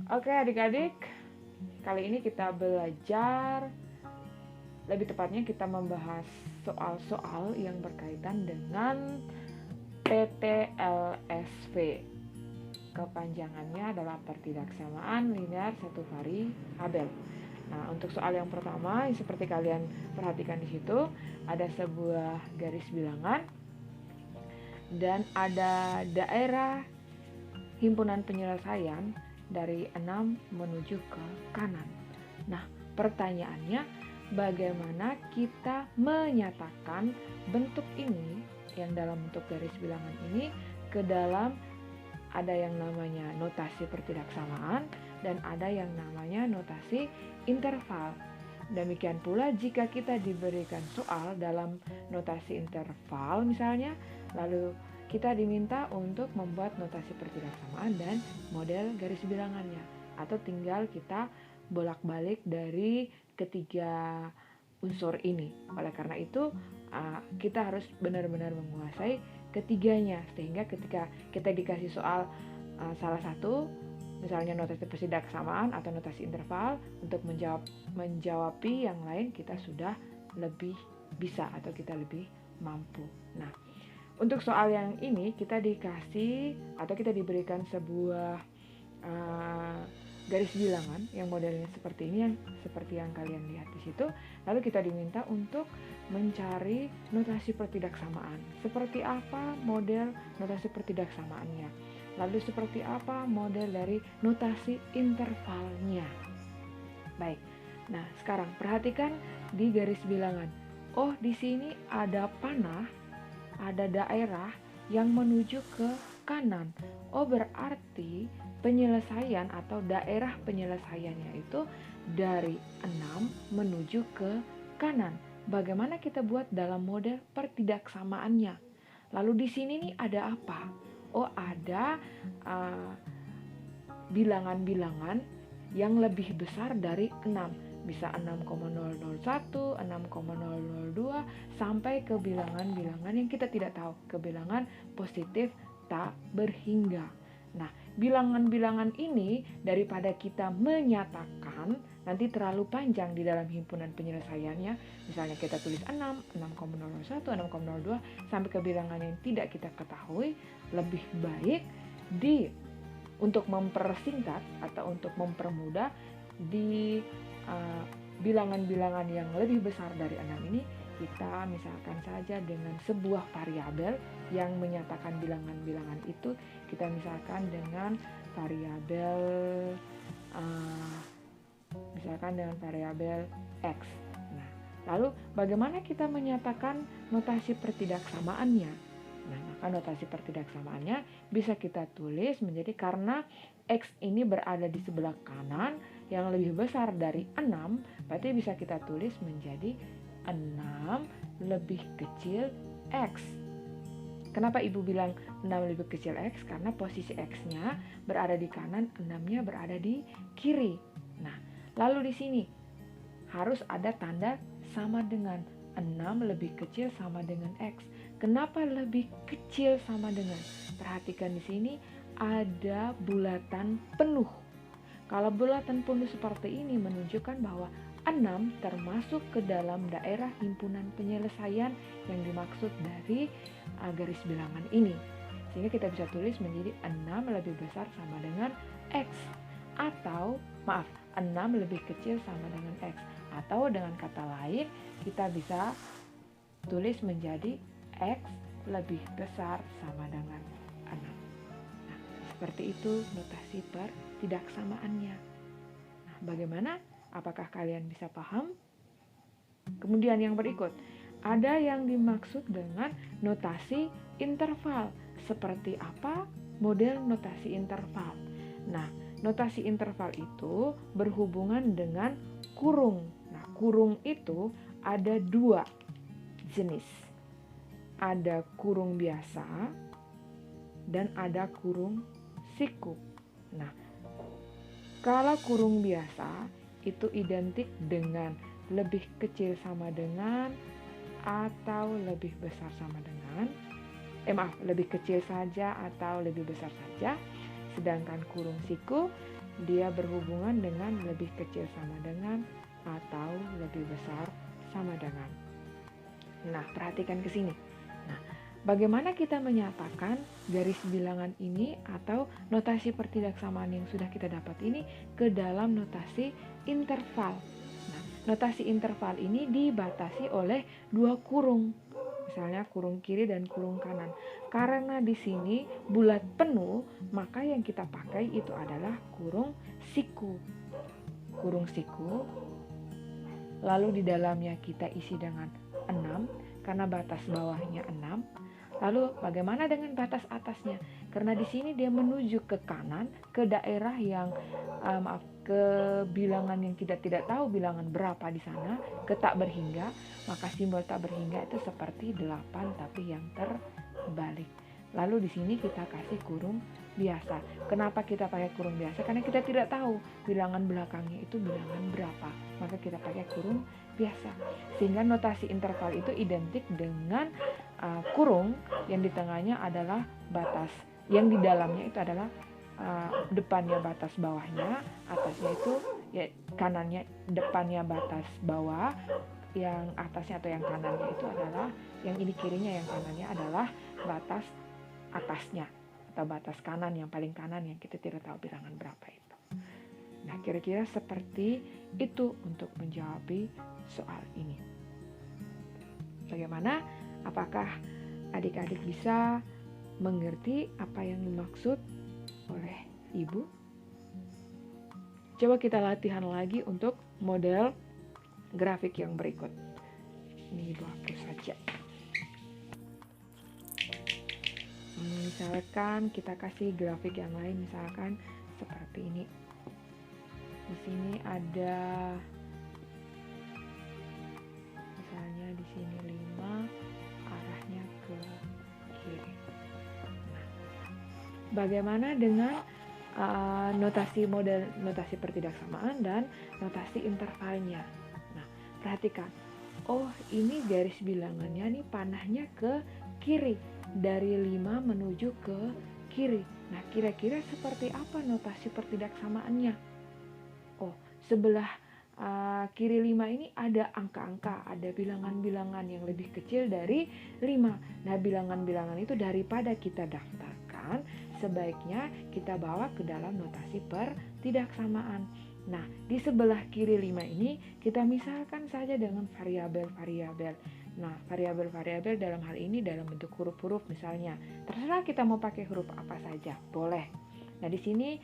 Oke adik-adik, kali ini kita belajar, lebih tepatnya kita membahas soal-soal yang berkaitan dengan PTLSV. Kepanjangannya adalah pertidaksamaan linear satu variabel. Nah, untuk soal yang pertama, seperti kalian perhatikan di situ, ada sebuah garis bilangan dan ada daerah himpunan penyelesaian dari 6 menuju ke kanan. Nah, pertanyaannya bagaimana kita menyatakan bentuk ini yang dalam bentuk garis bilangan ini ke dalam ada yang namanya notasi pertidaksamaan dan ada yang namanya notasi interval. Demikian pula jika kita diberikan soal dalam notasi interval misalnya, lalu kita diminta untuk membuat notasi pertidaksamaan dan model garis bilangannya, atau tinggal kita bolak-balik dari ketiga unsur ini. Oleh karena itu kita harus benar-benar menguasai ketiganya, sehingga ketika kita dikasih soal salah satu, misalnya notasi pertidaksamaan atau notasi interval, untuk menjawab yang lain kita sudah lebih bisa atau kita lebih mampu. Nah, untuk soal yang ini kita dikasih atau kita diberikan sebuah garis bilangan yang modelnya seperti ini, seperti yang kalian lihat di situ. Lalu kita diminta untuk mencari notasi pertidaksamaan. Seperti apa model notasi pertidaksamaannya? Lalu seperti apa model dari notasi intervalnya? Baik. Nah, sekarang perhatikan di garis bilangan. Oh, di sini ada panah, ada daerah yang menuju ke kanan. Oh, berarti penyelesaian atau daerah penyelesaiannya itu dari 6 menuju ke kanan. Bagaimana kita buat dalam model pertidaksamaannya? Lalu di sini nih ada apa? Oh, ada bilangan-bilangan yang lebih besar dari 6. Bisa 6,001, 6,002 sampai ke bilangan-bilangan yang kita tidak tahu, ke bilangan positif tak berhingga. Nah, bilangan-bilangan ini daripada kita menyatakan nanti terlalu panjang di dalam himpunan penyelesaiannya, misalnya kita tulis 6, 6,01, 6,02 sampai ke bilangan yang tidak kita ketahui, lebih baik untuk mempersingkat atau untuk mempermudah di bilangan-bilangan yang lebih besar dari 6 ini, kita misalkan saja dengan sebuah variabel yang menyatakan bilangan-bilangan itu, kita misalkan dengan variabel X. Nah, lalu bagaimana kita menyatakan notasi pertidaksamaannya? Nah, maka notasi pertidaksamaannya bisa kita tulis menjadi, karena X ini berada di sebelah kanan yang lebih besar dari 6, berarti bisa kita tulis menjadi 6 lebih kecil X. Kenapa ibu bilang 6 lebih kecil X? Karena posisi X-nya berada di kanan, 6-nya berada di kiri. Nah, lalu di sini harus ada tanda sama dengan. 6 lebih kecil sama dengan X. Kenapa lebih kecil sama dengan? Perhatikan di sini ada bulatan penuh. Kalau bulatan penuh seperti ini menunjukkan bahwa 6 termasuk ke dalam daerah himpunan penyelesaian yang dimaksud dari garis bilangan ini. Sehingga kita bisa tulis menjadi 6 lebih besar sama dengan X. Atau, 6 lebih kecil sama dengan X. Atau dengan kata lain, kita bisa tulis menjadi X lebih besar sama dengan 6. Nah, seperti itu notasi pertidaksamaannya. Nah, bagaimana? Apakah kalian bisa paham? Kemudian yang berikut, ada yang dimaksud dengan notasi interval. Seperti apa model notasi interval? Nah, notasi interval itu berhubungan dengan kurung. Nah, kurung itu ada 2 jenis. Ada kurung biasa dan ada kurung siku. Nah, kalau kurung biasa itu identik dengan lebih kecil sama dengan atau lebih besar sama dengan, lebih kecil saja atau lebih besar saja. Sedangkan kurung siku dia berhubungan dengan lebih kecil sama dengan atau lebih besar sama dengan. Nah, perhatikan ke sini. Nah, bagaimana kita menyatakan garis bilangan ini atau notasi pertidaksamaan yang sudah kita dapat ini ke dalam notasi interval. Nah, notasi interval ini dibatasi oleh dua kurung. Misalnya kurung kiri dan kurung kanan. Karena di sini bulat penuh, maka yang kita pakai itu adalah kurung siku. Kurung siku. Lalu di dalamnya kita isi dengan 6 karena batas bawahnya 6. Lalu bagaimana dengan batas atasnya? Karena di sini dia menuju ke kanan, ke daerah yang ke bilangan yang tidak tahu bilangan berapa di sana, ke tak berhingga, maka simbol tak berhingga itu seperti 8 tapi yang terbalik. Lalu di sini kita kasih kurung biasa. Kenapa kita pakai kurung biasa? Karena kita tidak tahu bilangan belakangnya itu bilangan berapa. Maka kita pakai kurung biasa. Sehingga notasi interval itu identik dengan kurung yang di tengahnya adalah batas. Yang di dalamnya itu adalah depannya batas bawahnya, atasnya itu ya kanannya, depannya batas bawah, yang atasnya atau yang kanannya itu adalah, yang ini kirinya yang kanannya adalah batas atasnya atau batas kanan yang paling kanan yang kita tidak tahu bilangan berapa itu. Nah, kira-kira seperti itu untuk menjawab soal ini. Bagaimana? Apakah adik-adik bisa mengerti apa yang dimaksud oleh ibu? Coba kita latihan lagi untuk model grafik yang berikut. Ini ibu hapus saja. Misalkan kita kasih grafik yang lain, misalkan seperti ini. Di sini ada, misalnya di sini 5, arahnya ke kiri. Nah, bagaimana dengan notasi pertidaksamaan dan notasi intervalnya? Nah, perhatikan. Oh, ini garis bilangannya nih panahnya ke kiri, dari 5 menuju ke kiri. Nah, kira-kira seperti apa notasi pertidaksamaannya? Oh, sebelah kiri 5 ini ada angka-angka, ada bilangan-bilangan yang lebih kecil dari 5. Nah, bilangan-bilangan itu daripada kita daftarkan, sebaiknya kita bawa ke dalam notasi pertidaksamaan. Nah, di sebelah kiri 5 ini kita misalkan saja dengan variabel-variabel. Nah, variabel-variabel dalam hal ini dalam bentuk huruf-huruf misalnya. Terserah kita mau pakai huruf apa saja, boleh. Nah, di sini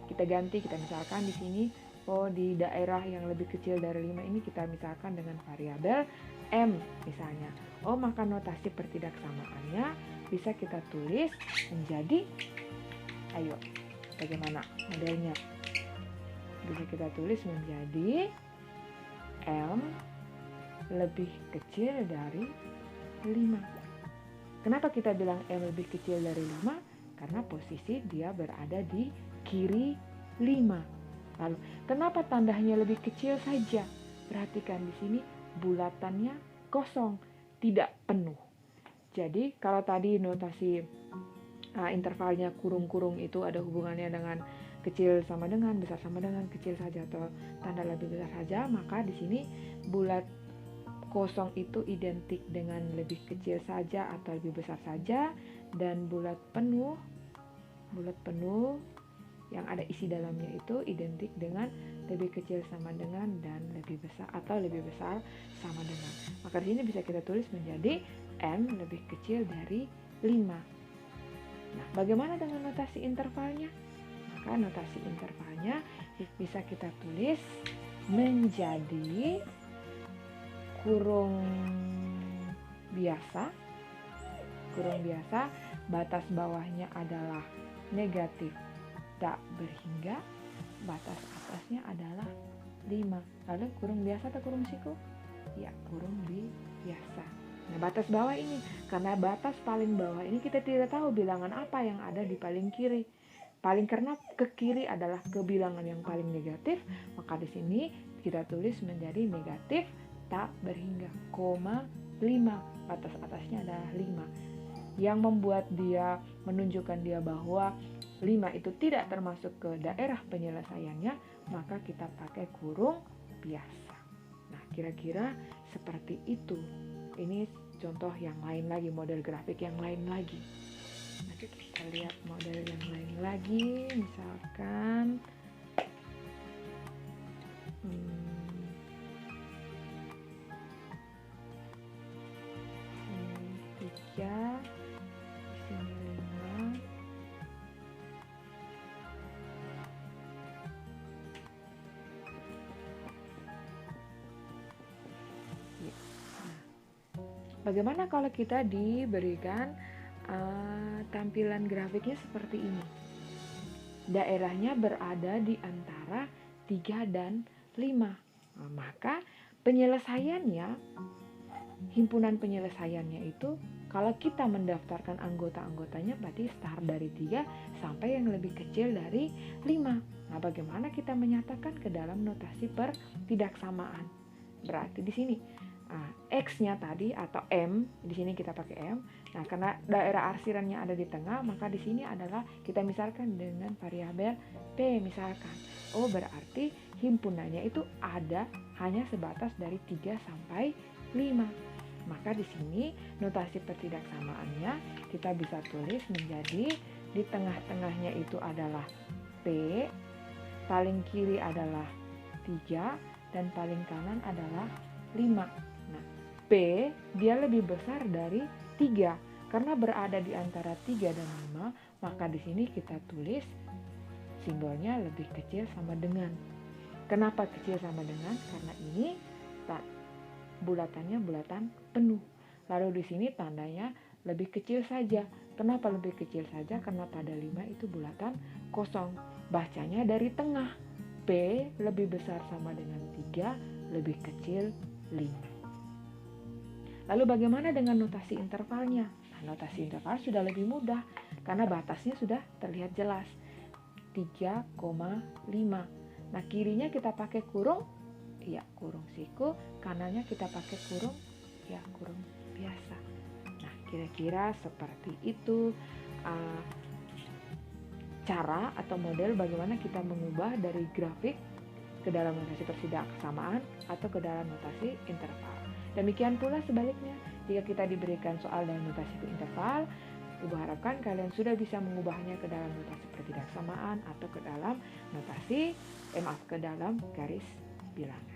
kita ganti, kita misalkan di sini di daerah yang lebih kecil dari 5 ini kita misalkan dengan variabel M misalnya. Maka notasi pertidaksamaannya bisa kita tulis menjadi, ayo, bagaimana modelnya? Bisa kita tulis menjadi M lebih kecil dari 5. Kenapa kita bilang M lebih kecil dari 5? Karena posisi dia berada di kiri 5. Lalu, kenapa tandanya lebih kecil saja? Perhatikan di sini bulatannya kosong, tidak penuh. Jadi, kalau tadi notasi intervalnya kurung-kurung itu ada hubungannya dengan kecil sama dengan, besar sama dengan, kecil saja atau tanda lebih besar saja, maka di sini bulat kosong itu identik dengan lebih kecil saja atau lebih besar saja, dan bulat penuh yang ada isi dalamnya itu identik dengan lebih kecil sama dengan dan lebih besar atau lebih besar sama dengan. Maka di sini bisa kita tulis menjadi M lebih kecil dari 5. Nah, bagaimana dengan notasi intervalnya? Maka notasi intervalnya bisa kita tulis menjadi kurung biasa, batas bawahnya adalah negatif tak berhingga, batas atasnya adalah 5. Lalu kurung biasa atau kurung siku? Ya, kurung biasa. Nah, batas bawah ini, karena batas paling bawah ini kita tidak tahu bilangan apa yang ada di paling kiri. Paling karena ke kiri adalah ke bilangan yang paling negatif, maka di sini kita tulis menjadi negatif tak berhingga, 5. Batas atasnya adalah 5. Yang membuat dia menunjukkan dia bahwa 5 itu tidak termasuk ke daerah penyelesaiannya, maka kita pakai kurung biasa. Nah, kira-kira seperti itu. Ini contoh yang lain lagi, model grafik yang lain lagi. Nanti kita lihat model yang lain lagi, misalkan sini 3, di sini 5. Bagaimana kalau kita diberikan tampilan grafiknya seperti ini? Daerahnya berada di antara 3 dan 5. Nah, maka penyelesaiannya, himpunan penyelesaiannya itu, kalau kita mendaftarkan anggota-anggotanya berarti start dari 3 sampai yang lebih kecil dari 5. Nah, bagaimana kita menyatakan ke dalam notasi pertidaksamaan? Berarti di sini X-nya tadi atau M, di sini kita pakai M. Nah, karena daerah arsirannya ada di tengah, maka di sini adalah kita misalkan dengan variabel P misalkan. Oh, berarti himpunannya itu ada hanya sebatas dari 3 sampai 5. Maka di sini notasi pertidaksamaannya kita bisa tulis menjadi di tengah-tengahnya itu adalah P, paling kiri adalah 3, dan paling kanan adalah 5. Nah, P dia lebih besar dari 3. Karena berada di antara 3 dan 5, maka di sini kita tulis simbolnya lebih kecil sama dengan. Kenapa kecil sama dengan? Karena ini bulatannya bulatan penuh. Lalu di sini tandanya lebih kecil saja. Kenapa lebih kecil saja? Karena pada 5 itu bulatan kosong. Bacanya dari tengah. P lebih besar sama dengan 3, lebih kecil 5. Lalu bagaimana dengan notasi intervalnya? Nah, notasi interval sudah lebih mudah karena batasnya sudah terlihat jelas. 3,5. Nah, kirinya kita pakai kurung, ya kurung siku, kanannya kita pakai kurung, ya kurung biasa. Nah, kira-kira seperti itu cara atau model bagaimana kita mengubah dari grafik ke dalam notasi pertidaksamaan atau ke dalam notasi interval. Demikian pula sebaliknya, jika kita diberikan soal dalam notasi interval, Ibu harapkan kalian sudah bisa mengubahnya ke dalam notasi pertidaksamaan atau ke dalam notasi ke dalam garis bilangan.